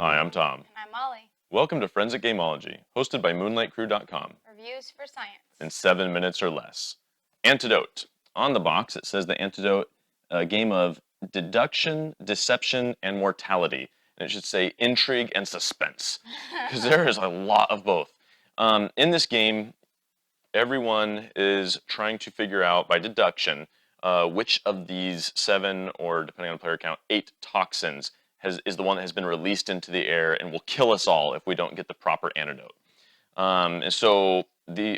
Hi, I'm Tom. And I'm Molly. Welcome to Friends at Gameology, hosted by MoonlightCrew.com. Reviews for science. In 7 minutes or less. Antidote. On the box, it says the Antidote, a game of deduction, deception, and mortality. And it should say intrigue and suspense, because there is a lot of both. In this game, everyone is trying to figure out by deduction which of these 7, or depending on the player count, 8 toxins is the one that has been released into the air and will kill us all if we don't get the proper antidote. And so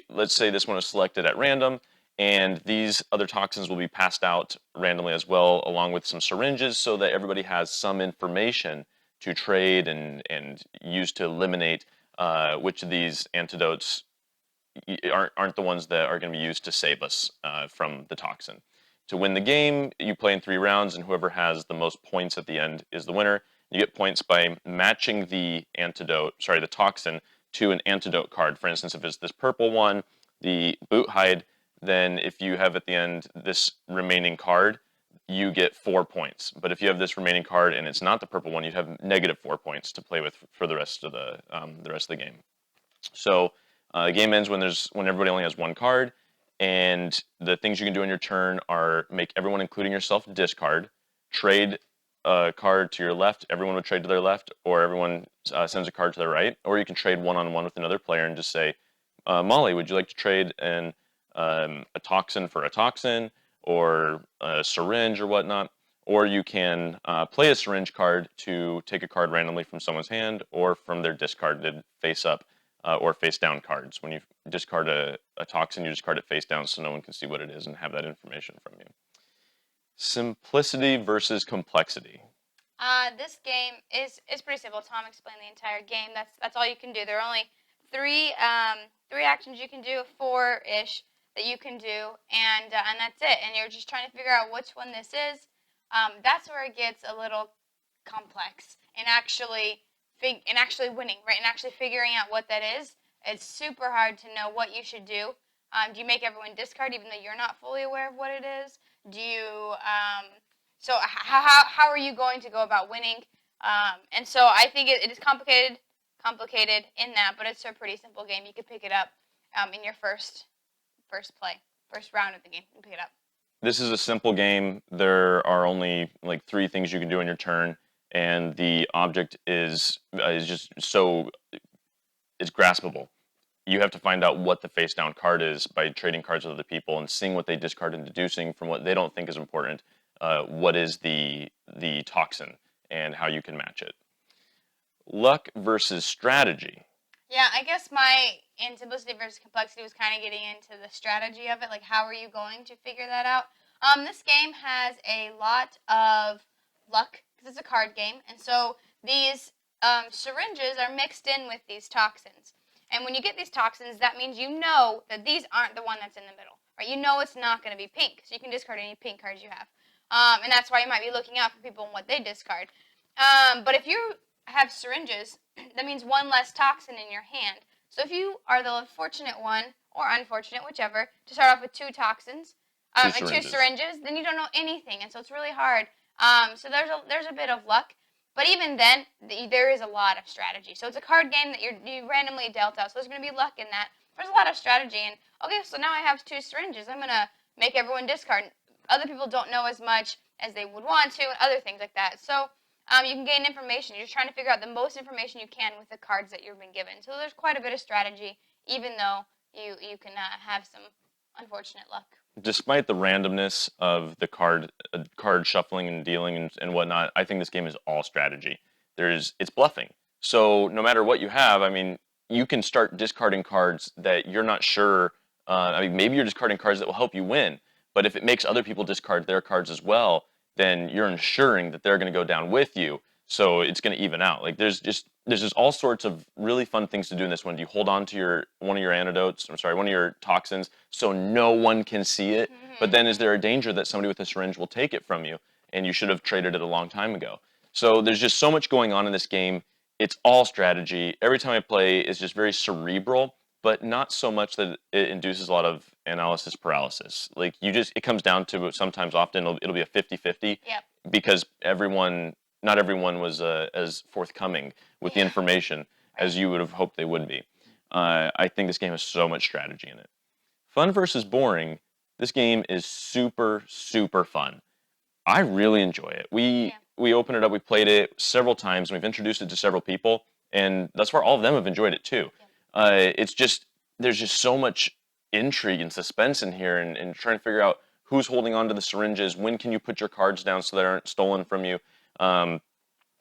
let's say this one is selected at random, and these other toxins will be passed out randomly as well, along with some syringes, so that everybody has some information to trade and use to eliminate which of these antidotes aren't the ones that are going to be used to save us from the toxin. To win the game, you play in 3 rounds, and whoever has the most points at the end is the winner. You get points by matching the toxin to an antidote card. For instance, if it's this purple one, the boot hide, then if you have at the end this remaining card, you get 4 points. But if you have this remaining card and it's not the purple one, you'd have -4 points to play with for the rest of the game. So the game ends when everybody only has 1 card, and the things you can do on your turn are make everyone, including yourself, discard, trade a card to your left, everyone would trade to their left, or everyone sends a card to their right, or you can trade one-on-one with another player and just say, Molly, would you like to trade a toxin for a toxin, or a syringe or whatnot? Or you can play a syringe card to take a card randomly from someone's hand or from their discarded face-up or face-down cards. When you discard a toxin, you discard it face down so no one can see what it is and have that information from you. Simplicity versus complexity. This game is pretty simple. Tom explained the entire game. That's all you can do. There are only three actions you can do, 4-ish that you can do, and that's it. And you're just trying to figure out which one this is. That's where it gets a little complex and actually winning, right? And actually figuring out what that is. It's super hard to know what you should do. Do you make everyone discard even though you're not fully aware of what it is? Do you so how are you going to go about winning? And so I think it is complicated in that, but it's a pretty simple game. You could pick it up in your first round of the game. You can pick it up. This is a simple game. There are only like 3 things you can do in your turn, and the object is just so it's graspable. You have to find out what the face down card is by trading cards with other people and seeing what they discard and deducing from what they don't think is important, what is the toxin and how you can match it. Luck versus strategy. Yeah, I guess my in simplicity versus complexity was kind of getting into the strategy of it, like how are you going to figure that out? This game has a lot of luck because it's a card game, and so these syringes are mixed in with these toxins. And when you get these toxins, that means you know that these aren't the one that's in the middle, right? You know it's not going to be pink, so you can discard any pink cards you have. And that's why you might be looking out for people and what they discard. But if you have syringes, that means 1 less toxin in your hand. So if you are the fortunate one, or unfortunate, whichever, to start off with 2 toxins, and 2 syringes, then you don't know anything, and so it's really hard. So there's a bit of luck. But even then, there is a lot of strategy. So it's a card game that you randomly dealt out. So there's going to be luck in that. There's a lot of strategy. And, okay, so now I have 2 syringes. I'm going to make everyone discard. Other people don't know as much as they would want to, and other things like that. So you can gain information. You're just trying to figure out the most information you can with the cards that you've been given. So there's quite a bit of strategy, even though you can have some unfortunate luck. Despite the randomness of the card shuffling and dealing and whatnot, I think this game is all strategy. It's bluffing. So no matter what you have, I mean, you can start discarding cards that you're not sure. Maybe you're discarding cards that will help you win, but if it makes other people discard their cards as well, then you're ensuring that they're going to go down with you. So it's going to even out. Like there's just all sorts of really fun things to do in this one. Do you hold on to one of your toxins so no one can see it? Mm-hmm. But then is there a danger that somebody with a syringe will take it from you and you should have traded it a long time ago? So there's just so much going on in this game. It's all strategy. Every time I play, it's just very cerebral, but not so much that it induces a lot of analysis paralysis. Like it comes down to often it'll be a 50-50. Yep. Because everyone not everyone was as forthcoming with the Yeah. information as you would have hoped they would be. I think this game has so much strategy in it. Fun versus boring. This game is super, super fun. I really enjoy it. Yeah. We opened it up, we played it several times, and we've introduced it to several people, and thus far all of them have enjoyed it too. It's just there's just so much intrigue and suspense in here, and trying to figure out who's holding on to the syringes, when can you put your cards down so they aren't stolen from you,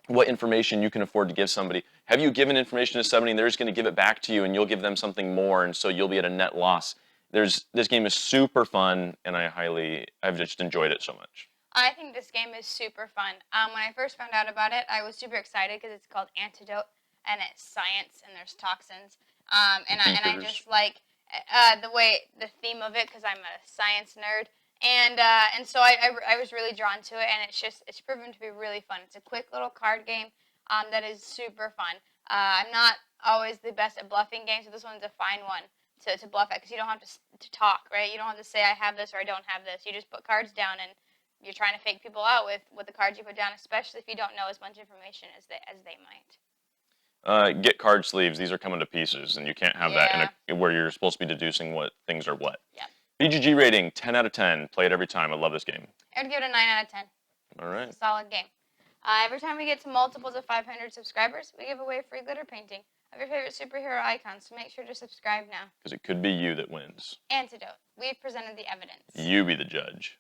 what information you can afford to give somebody. Have you given information to somebody and they're just going to give it back to you, and you'll give them something more, and so you'll be at a net loss. This game is super fun, and I've just enjoyed it so much. I think this game is super fun. When I first found out about it, I was super excited because it's called Antidote, and it's science, and there's toxins. And I just like the theme of it because I'm a science nerd, and so I was really drawn to it, and it's proven to be really fun. It's a quick little card game that is super fun. I'm not always the best at bluffing games, so this one's a fine one to bluff at because you don't have to talk, right? You don't have to say I have this or I don't have this. You just put cards down and you're trying to fake people out with the cards you put down, especially if you don't know as much information as they might. Get card sleeves. These are coming to pieces, and you can't have that where you're supposed to be deducing what things are what. Yeah. BGG rating 10 out of 10. Play it every time. I love this game. I would give it a 9 out of 10. All right. It's a solid game. Every time we get to multiples of 500 subscribers, we give away a free glitter painting of your favorite superhero icons, so make sure to subscribe now. Because it could be you that wins. Antidote. We've presented the evidence. You be the judge.